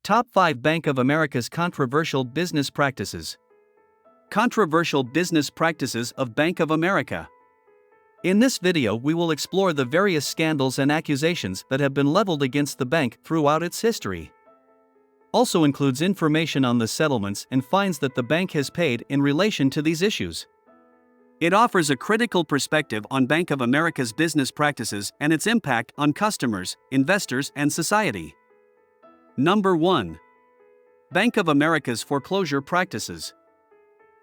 Top 5 Bank of America's Controversial Business Practices. Controversial Business Practices of Bank of America. In this video, we will explore the various scandals and accusations that have been leveled against the bank throughout its history. Also includes information on the settlements and fines that the bank has paid in relation to these issues. It offers a critical perspective on Bank of America's business practices and its impact on customers, investors, and society. Number 1. Bank of America's foreclosure practices.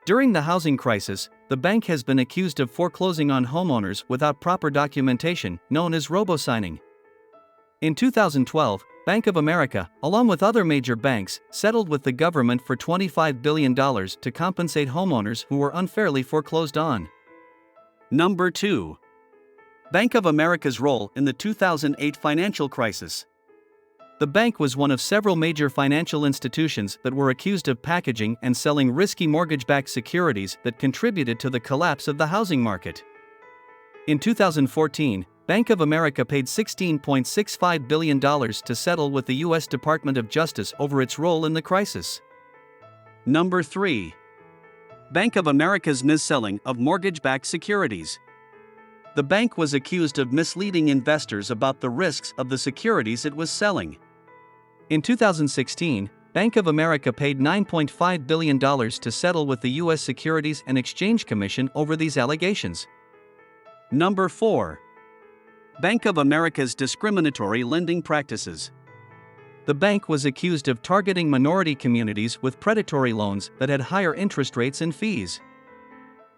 During the housing crisis, the bank has been accused of foreclosing on homeowners without proper documentation, known as robo-signing. In 2012, Bank of America, along with other major banks, settled with the government for $25 billion to compensate homeowners who were unfairly foreclosed on. Number 2. Bank of America's role in the 2008 financial crisis. The bank was one of several major financial institutions that were accused of packaging and selling risky mortgage-backed securities that contributed to the collapse of the housing market. In 2014, Bank of America paid $16.65 billion to settle with the U.S. Department of Justice over its role in the crisis. Number 3. Bank of America's mis-selling of mortgage-backed securities. The bank was accused of misleading investors about the risks of the securities it was selling. In 2016, Bank of America paid $9.5 billion to settle with the U.S. Securities and Exchange Commission over these allegations. Number 4. Bank of America's discriminatory lending practices. The bank was accused of targeting minority communities with predatory loans that had higher interest rates and fees.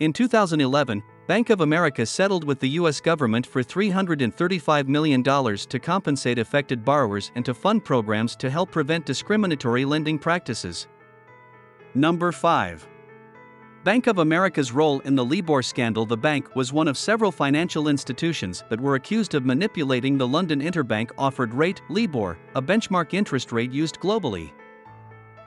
In 2011, Bank of America settled with the U.S. government for $335 million to compensate affected borrowers and to fund programs to help prevent discriminatory lending practices. Number 5. Bank of America's role in the LIBOR scandal. The bank was one of several financial institutions that were accused of manipulating the London Interbank Offered Rate, LIBOR, a benchmark interest rate used globally.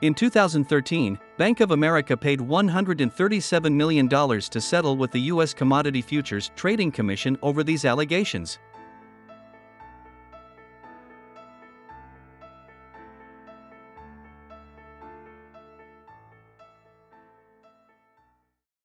In 2013, Bank of America paid $137 million to settle with the U.S. Commodity Futures Trading Commission over these allegations.